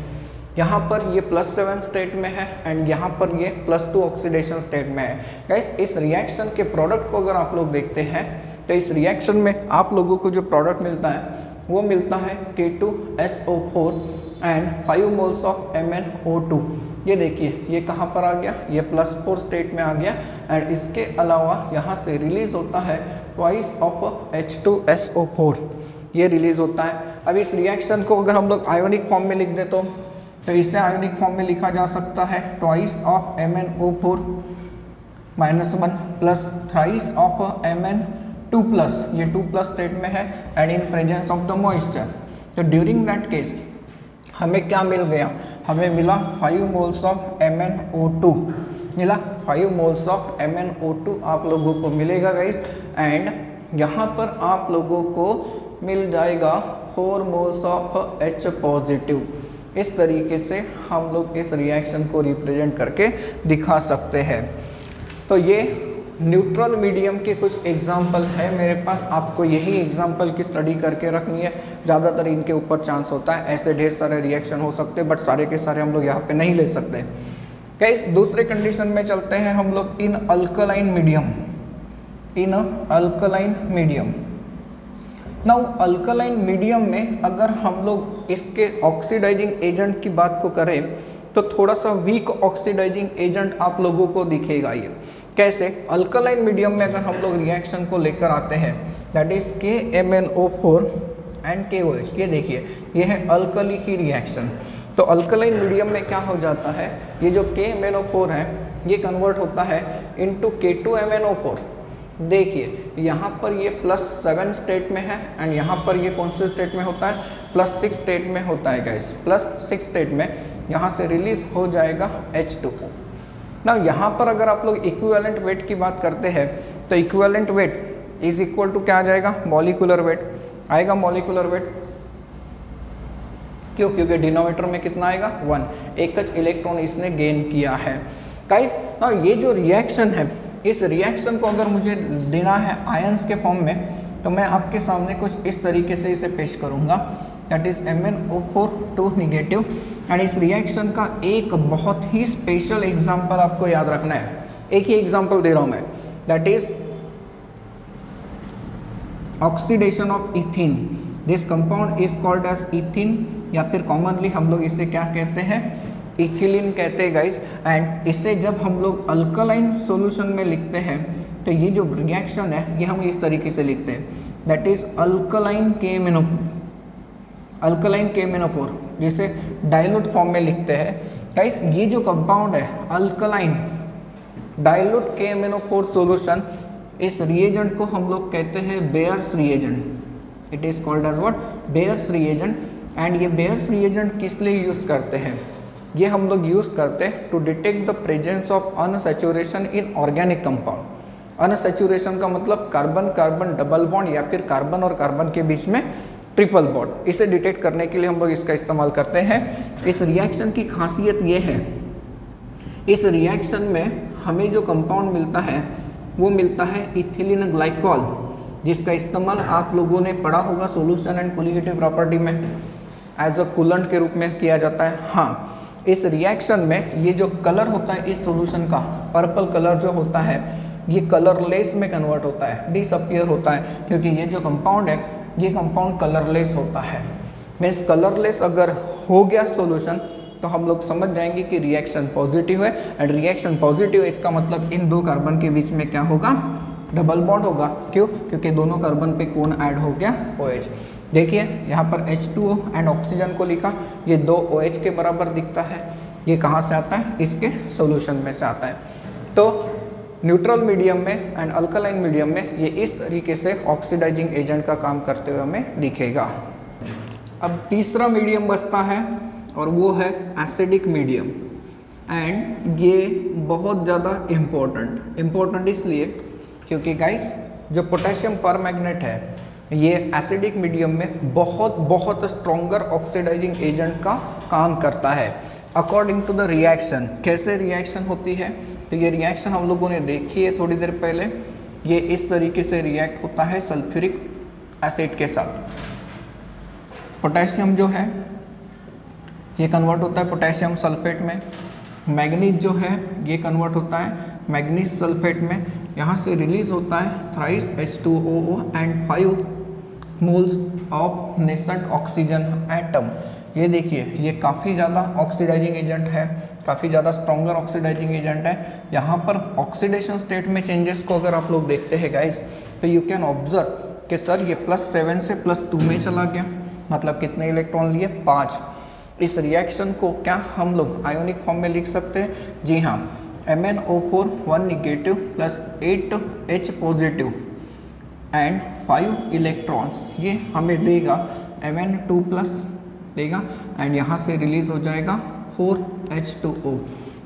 यहाँ पर ये +7 स्टेट में है एंड यहाँ पर ये +2 ऑक्सीडेशन स्टेट में है। गाइस इस रिएक्शन के प्रोडक्ट को अगर आप लोग देखते हैं तो इस रिएक्शन में आप लोगों को जो प्रोडक्ट मिलता है वो मिलता है K2SO4 and 5 moles of MnO2। ये देखिए ये कहाँ पर आ गया, ये +4 स्टेट में आ गया। एंड इसके अलावा यहाँ से रिलीज होता है ट्वाइस ऑफ H2SO4, ये रिलीज होता है। अब इस रिएक्शन को अगर हम लोग आयोनिक फॉर्म में लिख दे तो इसे आयोनिक फॉर्म में लिखा जा सकता है twice of MnO4 -1 plus thrice of Mn2 plus, ये 2 प्लस स्टेट में है and in presence of the moisture. तो ड्यूरिंग दैट केस हमें क्या मिल गया, हमें मिला 5 मोल्स ऑफ MnO2, मिला 5 मोल्स ऑफ MnO2 आप लोगों को मिलेगा गाइस। एंड यहाँ पर आप लोगों को मिल जाएगा 4 मोल्स ऑफ H पॉजिटिव। इस तरीके से हम लोग इस रिएक्शन को रिप्रेजेंट करके दिखा सकते हैं। तो ये न्यूट्रल मीडियम के कुछ एग्जाम्पल है मेरे पास, आपको यही एग्जाम्पल की स्टडी करके रखनी है, ज़्यादातर इनके ऊपर चांस होता है। ऐसे ढेर सारे रिएक्शन हो सकते हैं बट सारे के सारे हम लोग यहाँ पे नहीं ले सकते। गाइस दूसरे कंडीशन में चलते हैं हम लोग, in alkaline medium, in alkaline medium. Now alkaline medium में अगर हम लोग इसके ऑक्सीडाइजिंग एजेंट की बात को करें तो थोड़ा सा वीक ऑक्सीडाइजिंग एजेंट आप लोगों को दिखेगा। ये कैसे, अल्कलाइन मीडियम में अगर हम लोग रिएक्शन को लेकर आते हैं that is KMnO4 and KOH, ये देखिए ये है अल्कली की रिएक्शन। तो अल्कलाइन मीडियम में क्या हो जाता है, ये जो KMnO4 है ये कन्वर्ट होता है इनटू K2MnO4। देखिए यहाँ पर ये +7 स्टेट में है एंड यहाँ पर ये कौन से स्टेट में होता है, +6 स्टेट में होता है गाइस। +6 स्टेट में यहाँ से रिलीज हो जाएगा H2O। ना यहाँ पर अगर आप लोग इक्विवेलेंट वेट की बात करते हैं तो equivalent weight is equal to क्या आ जाएगा, मॉलिक्यूलर वेट आएगा। मॉलिक्यूलर वेट क्यों, क्योंकि डिनोमिनेटर में कितना आएगा 1, एक इलेक्ट्रॉन इसने गेन किया है गाइस। ना ये जो रिएक्शन है, इस रिएक्शन को अगर मुझे देना है आयंस के फॉर्म में तो मैं आपके सामने कुछ इस तरीके से इसे पेश करूँगा, that is MnO4 2 negative. And इस रिएक्शन का एक बहुत ही स्पेशल एग्जाम्पल आपको याद रखना है, एक ही एग्जाम्पल दे रहा हूँ मैं, that is oxidation of ethene. This compound is called as ethene, या फिर कॉमनली हम लोग इसे क्या कहते हैं, इथिलीन कहते हैं गाइस। एंड इसे जब हम लोग अल्कलाइन सॉल्यूशन में लिखते हैं तो ये जो रिएक्शन है ये हम इस तरीके से लिखते हैं, दैट इज अल्कलाइन KMnO4, जिसे डाइल्यूट फॉर्म में लिखते हैं गाइस। ये जो कंपाउंड है अल्कलाइन डाइल्यूट KMnO4 सॉल्यूशन, इस रिएजेंट को हम लोग कहते हैं Baeyer's reagent. It is called as what, Baeyer's reagent. And ये बेयर्स रिएजेंट किस लिए यूज करते हैं, ये हम लोग यूज करते हैं to detect the presence of unsaturation in organic compound. Unsaturation का मतलब कार्बन कार्बन डबल बॉन्ड या फिर कार्बन और कार्बन के बीच में ट्रिपल बॉन्ड, इसे डिटेक्ट करने के लिए हम लोग इसका इस्तेमाल करते हैं। इस रिएक्शन की खासियत ये है, इस रिएक्शन में हमें जो कंपाउंड मिलता है वो मिलता है इथिलीन ग्लाइकॉल, जिसका इस्तेमाल आप लोगों ने पढ़ा होगा सॉल्यूशन एंड कोलिगेटिव प्रॉपर्टी में एज अ कूलेंट के रूप में किया जाता है। हाँ, इस रिएक्शन में ये जो कलर होता है इस सॉल्यूशन का, पर्पल कलर जो होता है ये कलरलेस में कन्वर्ट होता है, डिसअपियर होता है, क्योंकि ये जो कंपाउंड है ये कंपाउंड कलरलेस होता है। मीन्स कलरलेस अगर हो गया सॉल्यूशन तो हम लोग समझ जाएंगे कि रिएक्शन पॉजिटिव है। एंड रिएक्शन पॉजिटिव है इसका मतलब इन दो कार्बन के बीच में क्या होगा, डबल बॉन्ड होगा। क्यों, क्योंकि दोनों कार्बन पे कौन ऐड हो गया, OH। देखिए यहाँ पर H2O एंड ऑक्सीजन को लिखा, ये 2 OH के बराबर दिखता है। ये कहाँ से आता है, इसके सॉल्यूशन में से आता है। तो न्यूट्रल मीडियम में एंड अल्कलाइन मीडियम में ये इस तरीके से ऑक्सीडाइजिंग एजेंट का काम करते हुए हमें दिखेगा। अब तीसरा मीडियम बचता है और वो है एसिडिक मीडियम। एंड ये बहुत ज़्यादा इम्पोर्टेंट इसलिए क्योंकि गाइस जो पोटेशियम परमैंगनेट है ये एसिडिक मीडियम में बहुत स्ट्रॉन्गर ऑक्सीडाइजिंग एजेंट का काम करता है अकॉर्डिंग टू द रिएक्शन। कैसे रिएक्शन होती है, तो ये रिएक्शन हम लोगों ने देखी है थोड़ी देर पहले। ये इस तरीके से रिएक्ट होता है सल्फ्यूरिक एसिड के साथ। पोटेशियम जो है ये कन्वर्ट होता है पोटेशियम सल्फेट में, मैग्नीज जो है ये कन्वर्ट होता है मैग्नीज सल्फेट में। यहाँ से रिलीज होता है thrice H2OO and 5 moles of nascent oxygen atom. ये देखिए ये काफ़ी ज़्यादा ऑक्सीडाइजिंग एजेंट है, काफ़ी ज़्यादा स्ट्रॉन्गर ऑक्सीडाइजिंग एजेंट है। यहाँ पर ऑक्सीडेशन स्टेट में चेंजेस को अगर आप लोग देखते हैं गाइस तो यू कैन ऑब्जर्व कि सर ये +7 से +2 में चला गया, मतलब कितने इलेक्ट्रॉन लिए, 5। इस रिएक्शन को क्या हम लोग आयोनिक फॉर्म में लिख सकते हैं, जी हाँ, MnO4 1 negative plus 8H positive and 5 electrons, ये हमें देगा Mn2 प्लस देगा एंड यहाँ से रिलीज हो जाएगा 4H2O।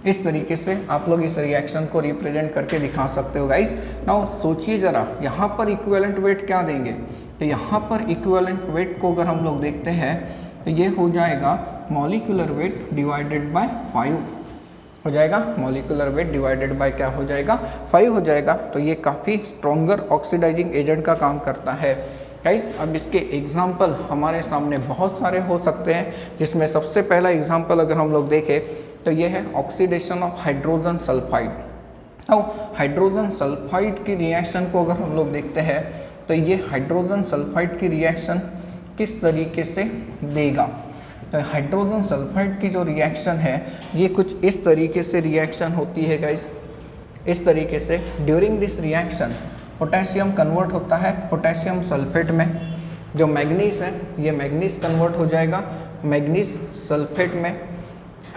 इस तरीके से आप लोग इस रिएक्शन को रिप्रेजेंट करके दिखा सकते हो गाइस। नाउ सोचिए ज़रा, यहाँ पर इक्विवेलेंट वेट क्या देंगे, तो यहाँ पर इक्विवेलेंट वेट को अगर हम लोग देखते हैं तो ये हो जाएगा मॉलिक्यूलर वेट डिवाइडेड बाय 5 हो जाएगा। मॉलिक्यूलर वेट डिवाइडेड बाय क्या हो जाएगा, 5 हो जाएगा। तो ये काफ़ी स्ट्रॉन्गर ऑक्सीडाइजिंग एजेंट का काम करता है गाइस। अब इसके एग्जाम्पल हमारे सामने बहुत सारे हो सकते हैं, जिसमें सबसे पहला एग्जाम्पल अगर हम लोग देखें तो ये है ऑक्सीडेशन ऑफ हाइड्रोजन सल्फाइड। अब हाइड्रोजन सल्फाइड की रिएक्शन को अगर हम लोग देखते हैं तो ये हाइड्रोजन सल्फाइड की रिएक्शन किस तरीके से देगा, तो हाइड्रोजन सल्फाइड की जो रिएक्शन है ये कुछ इस तरीके से रिएक्शन होती है गाइस। इस तरीके से during this reaction potassium convert होता है पोटेशियम सल्फेट में, जो मैग्नीज है ये मैग्नीज कन्वर्ट हो जाएगा मैग्नीज सल्फेट में,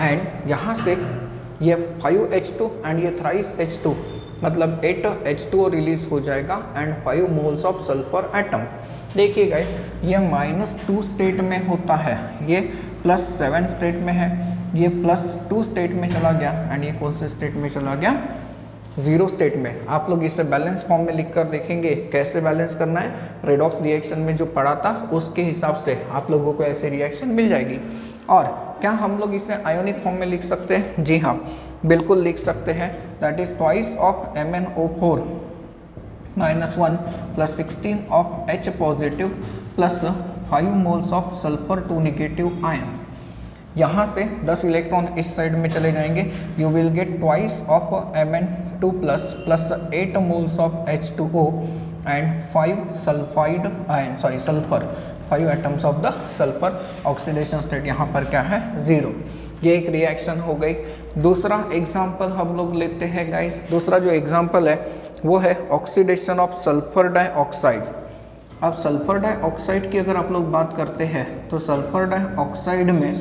एंड यहाँ से ये 5H2 एंड ये थ्राइस H2 मतलब 8H2O रिलीज हो जाएगा and 5 moles of sulphur atom. देखिए गाइस, ये -2 स्टेट में होता है, ये +7 स्टेट में है, ये +2 स्टेट में चला गया एंड ये कौन से स्टेट में चला गया, 0 स्टेट में। आप लोग इसे बैलेंस फॉर्म में लिख कर देखेंगे कैसे बैलेंस करना है। रेडॉक्स रिएक्शन में जो पढ़ा था उसके हिसाब से आप लोगों को ऐसे रिएक्शन मिल जाएगी। और क्या हम लोग इसे आयोनिक फॉर्म में लिख सकते हैं, जी हाँ बिल्कुल लिख सकते हैं। That is twice of MnO4 -1 + 16 of H positive plus 5 moles of sulphur 2 negative ion. यहाँ से 10 इलेक्ट्रॉन इस साइड में चले जाएंगे, you will gate twice of Mn2 plus 8 moles of H2O and 5 sulphide ion sulphur 5 atoms of the sulphur. Oxidation state यहाँ पर क्या है, 0। ये एक रिएक्शन हो गई। दूसरा एग्जाम्पल हम लोग लेते हैं गाइस। दूसरा जो एग्जाम्पल है वो है ऑक्सीडेशन ऑफ सल्फर डाइऑक्साइड। अब सल्फर डाइऑक्साइड की अगर आप लोग बात करते हैं तो सल्फर डाइऑक्साइड में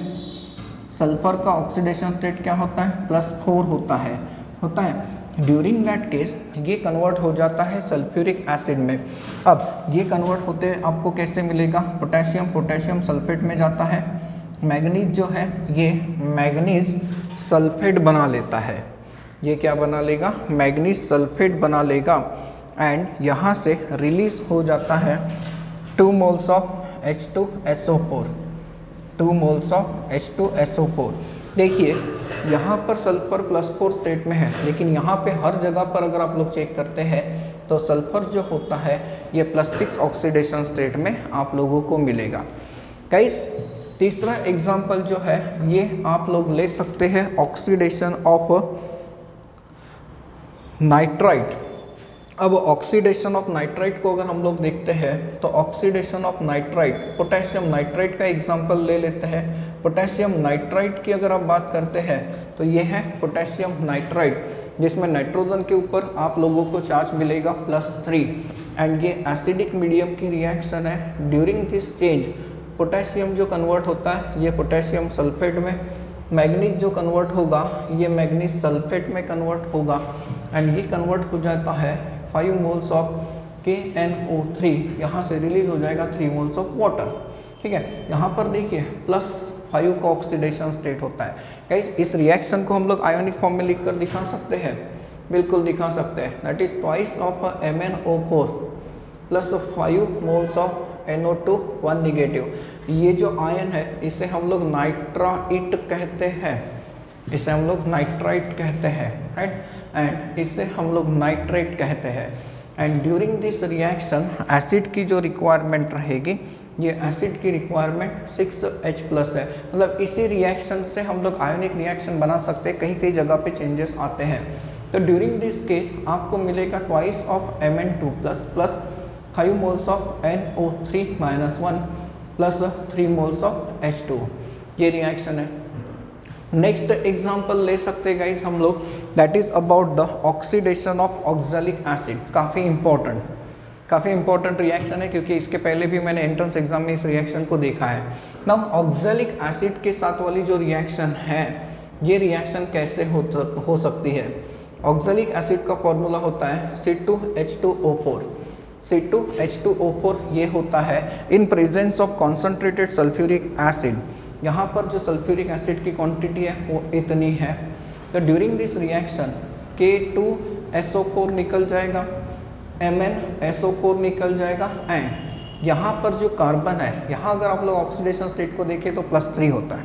सल्फर का ऑक्सीडेशन स्टेट क्या होता है, +4 होता है। ड्यूरिंग दैट केस ये कन्वर्ट हो जाता है सल्फ्यूरिक एसिड में। अब ये कन्वर्ट होते आपको कैसे मिलेगा, पोटेशियम सल्फेट में जाता है, मैग्नीज जो है ये मैग्नीज सल्फेट बना लेता है, ये क्या बना लेगा, मैग्नीज सल्फेट बना लेगा एंड यहाँ से रिलीज हो जाता है 2 moles of H2SO4 2 moles of H2SO4। देखिए यहाँ पर सल्फर +4 स्टेट में है, लेकिन यहाँ पे हर जगह पर अगर आप लोग चेक करते हैं तो सल्फर जो होता है ये +6 ऑक्सीडेशन स्टेट में आप लोगों को मिलेगा। गाइस तीसरा एग्जाम्पल जो है ये आप लोग ले सकते हैं ऑक्सीडेशन ऑफ नाइट्राइट। अब ऑक्सीडेशन ऑफ नाइट्राइट को अगर हम लोग देखते हैं तो oxidation of nitrite, potassium nitrite का एग्जांपल ले लेते हैं। पोटेशियम नाइट्राइट की अगर आप बात करते हैं तो ये है पोटेशियम नाइट्राइट, जिसमें नाइट्रोजन के ऊपर आप लोगों को चार्ज मिलेगा +3 एंड ये एसिडिक मीडियम की रिएक्शन है। ड्यूरिंग दिस चेंज पोटेशियम जो कन्वर्ट होता है ये पोटेशियम सल्फेट में, मैग्नीज जो कन्वर्ट होगा ये मैग्नीज सल्फेट में कन्वर्ट होगा एंड ये कन्वर्ट हो जाता है 5 मोल्स ऑफ KNO3, यहाँ से रिलीज हो जाएगा 3 मोल्स ऑफ वाटर। ठीक है, यहाँ पर देखिए +5 का ऑक्सीडेशन स्टेट होता है। गाइस इस रिएक्शन को हम लोग आयोनिक फॉर्म में लिख कर दिखा सकते हैं, बिल्कुल दिखा सकते हैं। That is twice of MnO4 plus 5 moles of NO2 1 negative. ये जो आयन है इसे हम लोग नाइट्राइट कहते हैं, इसे हम लोग नाइट्राइट कहते हैं, राइट, एंड इसे हम लोग नाइट्रेट कहते हैं। And during this reaction acid की जो रिक्वायरमेंट रहेगी, ये एसिड की रिक्वायरमेंट 6H+ है। मतलब इसी रिएक्शन से हम लोग आयोनिक रिएक्शन बना सकते हैं, कहीं कहीं जगह पे चेंजेस आते हैं। तो ड्यूरिंग दिस केस आपको मिलेगा twice of Mn2 plus 5 moles of NO3 -1 plus 3 moles of H2। ये रिएक्शन है। नेक्स्ट एग्जाम्पल ले सकते हैं गाइस हम लोग, that is about the oxidation of oxalic acid. काफ़ी इंपॉर्टेंट रिएक्शन है, क्योंकि इसके पहले भी मैंने एंट्रेंस एग्जाम में इस रिएक्शन को देखा है। नाउ ऑक्सैलिक एसिड के साथ वाली जो रिएक्शन है, ये रिएक्शन कैसे हो सकती है। ऑक्सैलिक एसिड का फॉर्मूला होता है C2H2O4। C2H2O4 ये होता है इन presence of concentrated sulphuric acid. यहाँ पर जो सल्फ्यूरिक एसिड की क्वांटिटी है वो इतनी है। तो ड्यूरिंग दिस रिएक्शन K2SO4 निकल जाएगा, MnSO4 निकल जाएगा, एंड यहाँ पर जो कार्बन है, यहाँ अगर आप लोग ऑक्सीडेशन स्टेट को देखें तो +3 होता है,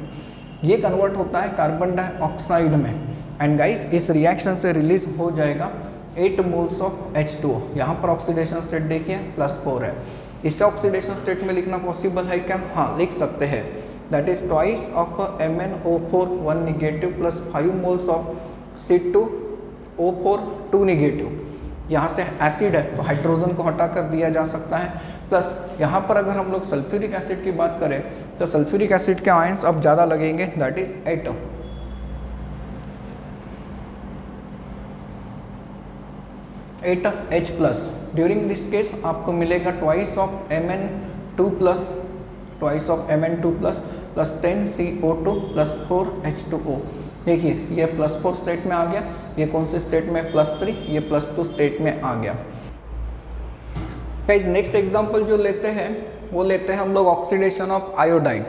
ये कन्वर्ट होता है कार्बन डाइऑक्साइड में। एंड गाइस इस रिएक्शन से रिलीज हो जाएगा 8 मोल्स ऑफ H2O। यहाँ पर ऑक्सीडेशन स्टेट देखिए +4 है। इसे ऑक्सीडेशन स्टेट में लिखना पॉसिबल है क्या? हाँ, लिख सकते हैं। That is twice of MnO4 1 negative plus 5 moles of C2O4 2 negative. यहाँ से एसिड है तो हाइड्रोजन को हटा कर दिया जा सकता है, प्लस यहाँ पर अगर हम लोग सल्फ्यूरिक एसिड की बात करें तो सल्फ्यूरिक एसिड के आयंस अब ज़्यादा लगेंगे, that is 8H plus. During this case आपको मिलेगा twice of Mn2 plus plus 10CO2 plus 4H2O। देखिए ये +4 स्टेट में आ गया, ये कौन से स्टेट में? +3, ये +2 स्टेट में आ गया। गाइस नेक्स्ट एग्जांपल जो लेते हैं वो लेते हैं हम लोग ऑक्सीडेशन ऑफ आयोडाइड।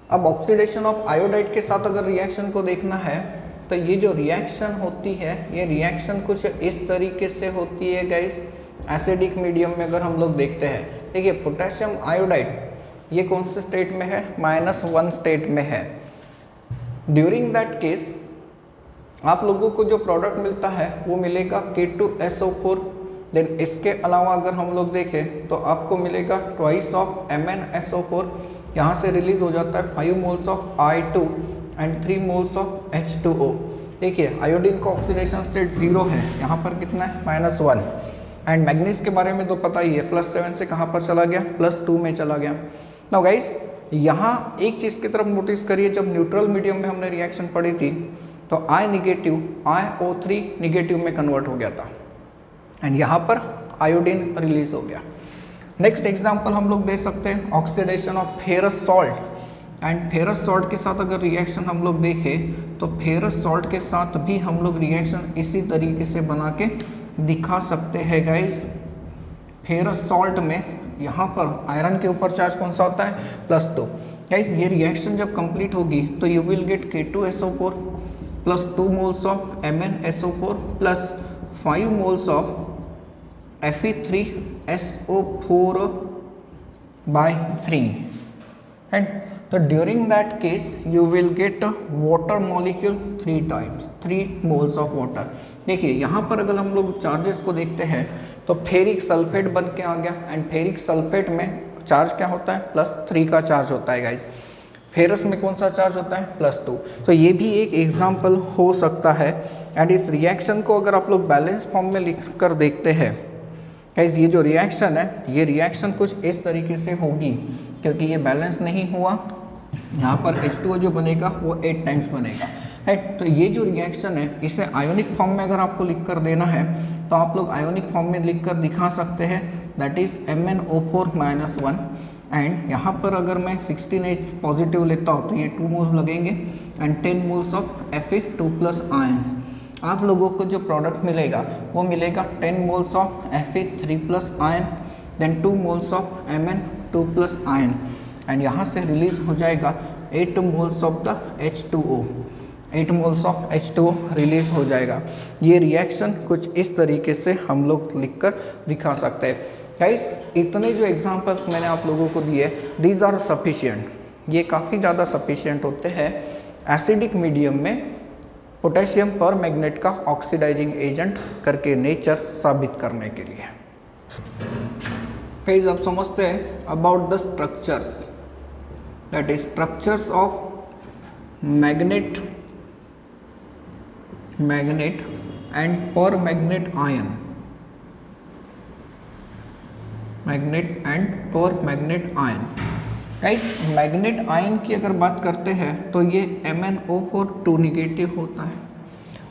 अब ऑक्सीडेशन ऑफ आयोडाइड के साथ अगर रिएक्शन को देखना है तो ये जो रिएक्शन होती है, ये रिएक्शन कुछ इस तरीके से होती है गाइस, एसिडिक मीडियम में अगर हम लोग देखते हैं। देखिए पोटेशियम आयोडाइड ये कौन से स्टेट में है? -1 स्टेट में है। ड्यूरिंग दैट केस आप लोगों को जो प्रोडक्ट मिलता है वो मिलेगा K2SO4। देन इसके अलावा अगर हम लोग देखें तो आपको मिलेगा ट्वाइस ऑफ MnSO4। यहाँ से रिलीज हो जाता है 5 moles of I2 and 3 moles of H2O। देखिए आयोडीन का ऑक्सीडेशन स्टेट 0 है, यहाँ पर कितना है? -1। एंड मैग्नीज के बारे में तो पता ही है, +7 से कहाँ पर चला गया? +2 में चला गया। नाउ गाइस यहाँ एक चीज़ की तरफ नोटिस करिए, जब न्यूट्रल मीडियम में हमने रिएक्शन पढ़ी थी तो I नेगेटिव IO3 नेगेटिव में कन्वर्ट हो गया था, एंड यहाँ पर आयोडीन रिलीज हो गया। नेक्स्ट एग्जांपल हम लोग दे सकते हैं oxidation of ferrous salt. And ferrous salt के साथ अगर रिएक्शन हम लोग देखें तो फेरस सॉल्ट के साथ भी हम लोग रिएक्शन इसी तरीके से बना के दिखा सकते हैं गाइस। फेरस सॉल्ट में यहाँ पर आयरन के ऊपर चार्ज कौन सा होता है? +2। गाइस ये रिएक्शन जब कंप्लीट होगी तो you will get K2SO4 plus 2 moles of MnSO4 plus 5 moles of Fe3SO4/3। And तो during that case you will get water molecule 3 moles of water. देखिए यहाँ पर अगर हम लोग चार्जेस को देखते हैं तो फेरिक सल्फेट बन के आ गया, एंड फेरिक सल्फेट में चार्ज क्या होता है? +3 का चार्ज होता है गाइज। फेरस में कौन सा चार्ज होता है? +2। तो ये भी एक एग्जाम्पल हो सकता है। एंड इस रिएक्शन को अगर आप लोग बैलेंस फॉर्म में लिख कर देखते हैं गाइज, ये जो रिएक्शन है ये रिएक्शन कुछ इस तरीके से होगी, क्योंकि ये बैलेंस नहीं हुआ। यहाँ पर H2O जो बनेगा वो 8 टाइम्स बनेगा, राइट। तो ये जो रिएक्शन है इसे आयोनिक फॉर्म में अगर आपको लिख कर देना है तो आप लोग आयोनिक फॉर्म में लिख कर दिखा सकते हैं, दैट इज MnO4-1। एंड यहाँ पर अगर मैं 16H पॉजिटिव लेता हूँ तो ये 2 मोल्स लगेंगे and 10 moles of Fe2+ ions. आप लोगों को जो प्रोडक्ट मिलेगा वो मिलेगा 10 moles of Fe3+ ion, then 2 moles of Mn2+ ion, and यहाँ से रिलीज हो जाएगा 8 moles of the H2O। 8 moles of H2O release हो जाएगा। ये रिएक्शन कुछ इस तरीके से हम लोग लिखकर दिखा सकते हैं। गाइस इतने जो एग्जांपल्स मैंने आप लोगों को दिए, दीज आर सफिशिएंट, ये काफ़ी ज़्यादा सफिशिएंट होते हैं एसिडिक मीडियम में पोटेशियम परमैंगनेट का ऑक्सीडाइजिंग एजेंट करके नेचर साबित करने के लिए। गाइस अब समझते हैं about the structures, that is structures of magnet and permanganate ion, magnet and permanganate ion. Guys manganate ion की अगर बात करते हैं तो ये MnO4 2 नेगेटिव होता है,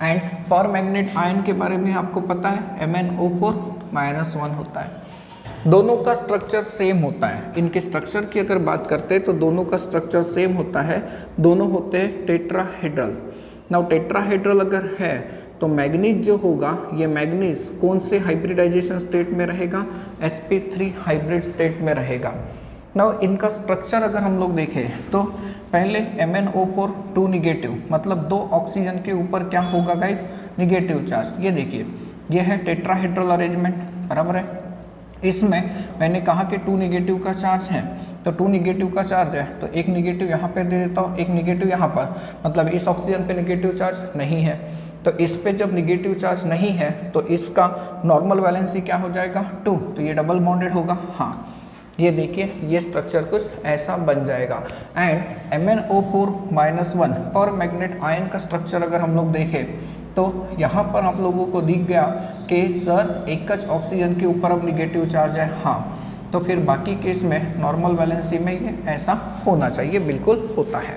एंड परमैंगनेट आयन के बारे में आपको पता है MnO4-1 होता है। दोनों का स्ट्रक्चर सेम होता है। इनके स्ट्रक्चर की अगर बात करते हैं तो दोनों का स्ट्रक्चर सेम होता है, दोनों होते हैं टेट्राहेड्रल। नाउ टेट्राहेड्रल अगर है तो मैग्नीज जो होगा, ये मैग्नीज कौन से हाइब्रिडाइजेशन स्टेट में रहेगा? sp3 हाइब्रिड स्टेट में रहेगा। नाउ इनका स्ट्रक्चर अगर हम लोग देखें तो पहले MnO4 2 निगेटिव, मतलब 2 ऑक्सीजन के ऊपर क्या होगा गाइस, निगेटिव चार्ज। ये देखिए ये है टेट्राहेड्रल अरेंजमेंट, बराबर है। इसमें मैंने कहा कि 2 निगेटिव का चार्ज है, तो 2 निगेटिव का चार्ज है तो एक निगेटिव यहाँ पर दे देता हूँ, एक निगेटिव यहाँ पर, मतलब इस ऑक्सीजन पे निगेटिव चार्ज नहीं है, तो इस पे जब निगेटिव चार्ज नहीं है तो इसका नॉर्मल वैलेंसी क्या हो जाएगा 2, तो ये डबल बॉन्डेड होगा। हाँ ये देखिए ये स्ट्रक्चर कुछ ऐसा बन जाएगा। एंड MnO4-1 पर मैग्नेट आयन का स्ट्रक्चर अगर हम लोग देखें तो यहाँ पर आप लोगों को दिख गया कि सर एक ऑक्सीजन के ऊपर अब निगेटिव चार्ज है, हाँ, तो फिर बाकी केस में नॉर्मल वैलेंसी में ये ऐसा होना चाहिए, बिल्कुल होता है।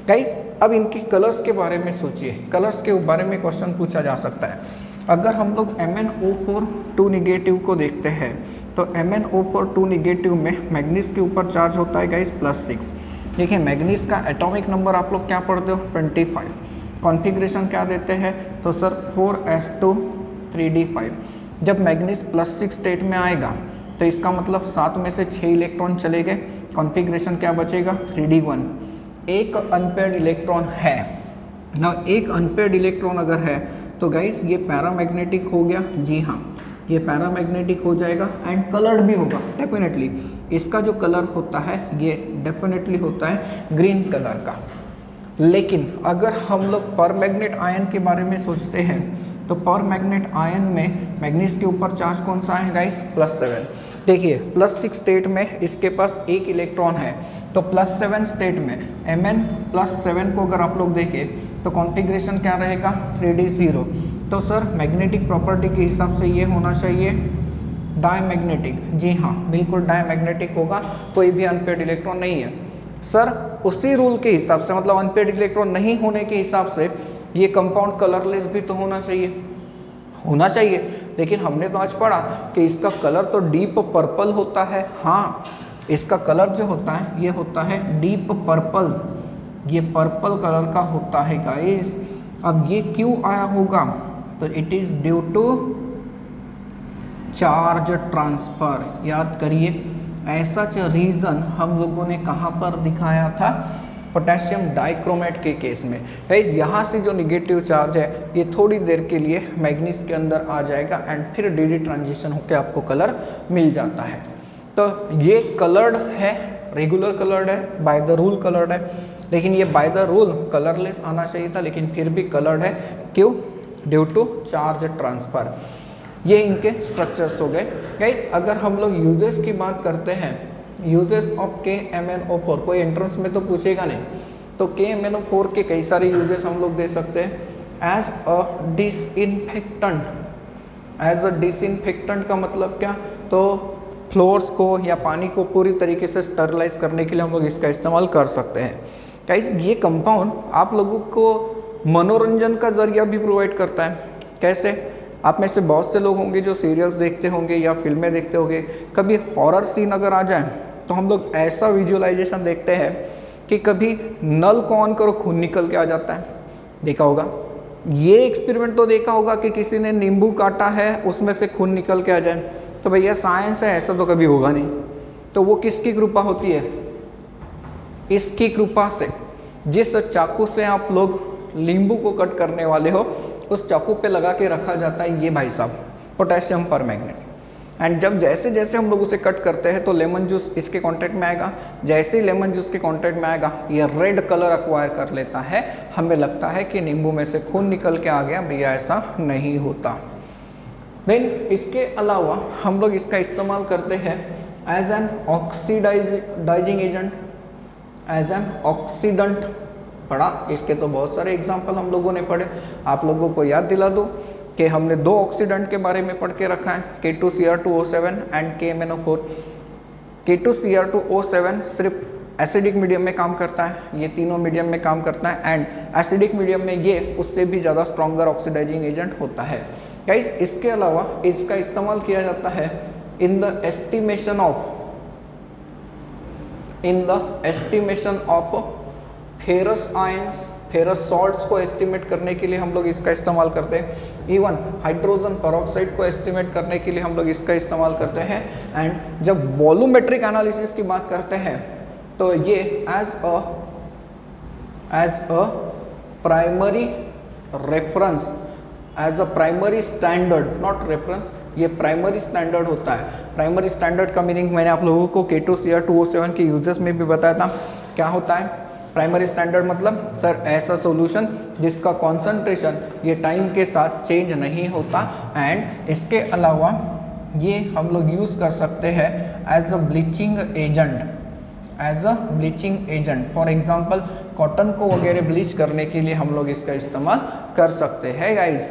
गाइस अब इनके कलर्स के बारे में सोचिए, कलर्स के बारे में क्वेश्चन पूछा जा सकता है। अगर हम लोग MnO4 2 निगेटिव को देखते हैं तो MnO4 2 निगेटिव में मैग्नीज के ऊपर चार्ज होता है गाइस +6। देखिए मैग्नीज का एटॉमिक नंबर आप लोग क्या पढ़ते हो 25, कॉन्फ़िगरेशन क्या देते हैं तो सर 4s2 3d5। जब मैग्नीज +6 स्टेट में आएगा तो इसका मतलब 7 में से 6 इलेक्ट्रॉन चले गए, कॉन्फ़िगरेशन क्या बचेगा 3d1। एक अनपेयर्ड इलेक्ट्रॉन है ना, एक अनपेयर्ड इलेक्ट्रॉन अगर है तो गाइस ये पैरामैग्नेटिक हो गया, जी हाँ ये पैरामैग्नेटिक हो जाएगा एंड कलर्ड भी होगा डेफिनेटली। इसका जो कलर होता है ये डेफिनेटली होता है ग्रीन कलर का। लेकिन अगर हम लोग पर मैग्नेट आयन के बारे में सोचते हैं तो पर मैग्नेट आयन में मैग्नीज के ऊपर चार्ज कौन सा है गाइस +7। देखिए +6 स्टेट में इसके पास एक इलेक्ट्रॉन है, तो +7 स्टेट में Mn+7 को अगर आप लोग देखें तो कॉन्फ़िगरेशन क्या रहेगा 3d0। तो सर मैग्नेटिक प्रॉपर्टी के हिसाब से ये होना चाहिए डायमैग्नेटिक, जी हाँ बिल्कुल डायमैग्नेटिक होगा, कोई भी अनपेयर्ड इलेक्ट्रॉन नहीं है। सर उसी रूल के हिसाब से, मतलब अनपेयर्ड इलेक्ट्रॉन नहीं होने के हिसाब से ये कंपाउंड कलरलेस भी तो होना चाहिए, लेकिन हमने तो आज पढ़ा कि इसका कलर तो डीप पर्पल होता है। हाँ इसका कलर जो होता है ये होता है डीप पर्पल, ये पर्पल कलर का होता है गाइस। अब ये क्यों आया होगा तो it is due to charge transfer. याद करिए ऐसा रीज़न हम लोगों ने कहाँ पर दिखाया था, पोटेशियम डाइक्रोमेट के केस में। गाइस यहाँ से जो निगेटिव चार्ज है ये थोड़ी देर के लिए मैग्नीज के अंदर आ जाएगा एंड फिर डी ट्रांजिशन होकर आपको कलर मिल जाता है। तो ये कलर्ड है, रेगुलर कलर्ड है, बाय द रूल कलर्ड है, लेकिन ये बाय द रूल कलरलेस आना चाहिए था, लेकिन फिर भी कलर्ड है। क्यों? Due to charge transfer. ये इनके स्ट्रक्चर्स हो गए। गाइस अगर हम लोग यूजेस की बात करते हैं, यूजेस ऑफ KMnO4, कोई एंट्रेंस में तो पूछेगा नहीं, तो KMnO4 के कई सारे यूजेस हम लोग दे सकते हैं। As a disinfectant, as a disinfectant का मतलब क्या, तो फ्लोर्स को या पानी को पूरी तरीके से स्टरलाइज करने के लिए हम लोग इसका इस्तेमाल कर सकते हैं। गाइस ये कंपाउंड आप लोगों को मनोरंजन का जरिया भी प्रोवाइड करता है। कैसे? आप में से बहुत से लोग होंगे जो सीरियल्स देखते होंगे या फिल्में देखते होंगे, कभी हॉरर सीन अगर आ जाए तो हम लोग ऐसा विजुअलाइजेशन देखते हैं कि कभी नल को ऑन करो खून निकल के आ जाता है, देखा होगा। ये एक्सपेरिमेंट तो देखा होगा कि किसी ने नींबू काटा है उसमें से खून निकल के आ जाए, तो भैया साइंस है, ऐसा तो कभी होगा नहीं। तो वो किसकी कृपा होती है? इसकी कृपा से। जिस चाकू से आप लोग नींबू को कट करने वाले हो उस चाकू पे लगा के रखा जाता है ये भाई साहब पोटेशियम परमैंगनेट, एंड जब जैसे जैसे हम लोग उसे कट करते हैं तो लेमन जूस इसके कांटेक्ट में आएगा। जैसे ही लेमन जूस के कांटेक्ट में आएगा ये रेड कलर एक्वायर कर लेता है, हमें लगता है कि नींबू में से खून निकल के आ गया, भैया ऐसा नहीं होता। देन इसके अलावा हम लोग इसका इस्तेमाल करते हैं as an oxidising agent, as an oxidant. पढ़ा, इसके तो बहुत सारे एग्जाम्पल हम लोगों ने पढ़े। आप लोगों को याद दिला दो कि हमने 2 ऑक्सीडेंट के बारे में पढ़ के रखा है, K2Cr2O7 एंड KMnO4। K2Cr2O7 सिर्फ एसिडिक मीडियम में काम करता है, ये तीनों मीडियम में काम करता है, एंड एसिडिक मीडियम में ये उससे भी ज़्यादा स्ट्रॉन्गर ऑक्सीडाइजिंग एजेंट होता है। गाइस इसके अलावा इसका इस्तेमाल किया जाता है in the estimation of ferrous ions ferrous salts को एस्टिमेट करने के लिए हम लोग इसका इस्तेमाल करते हैं। इवन हाइड्रोजन पेरोक्साइड को एस्टिमेट करने के लिए हम लोग इसका इस्तेमाल करते हैं। एंड जब वॉल्यूमेट्रिक एनालिसिस की बात करते हैं तो ये as a primary reference, as a primary standard, not reference, ये प्राइमरी स्टैंडर्ड होता है। प्राइमरी स्टैंडर्ड का मीनिंग मैंने आप लोगों को K2CR 207 के यूजेस में भी बताया था। क्या होता है प्राइमरी स्टैंडर्ड? मतलब सर ऐसा सॉल्यूशन जिसका कॉन्सेंट्रेशन ये टाइम के साथ चेंज नहीं होता। एंड इसके अलावा ये हम लोग यूज़ कर सकते हैं as a bleaching agent, as a bleaching agent. For example cotton को वगैरह ब्लीच करने के लिए हम लोग इसका इस्तेमाल कर सकते हैं गाइस।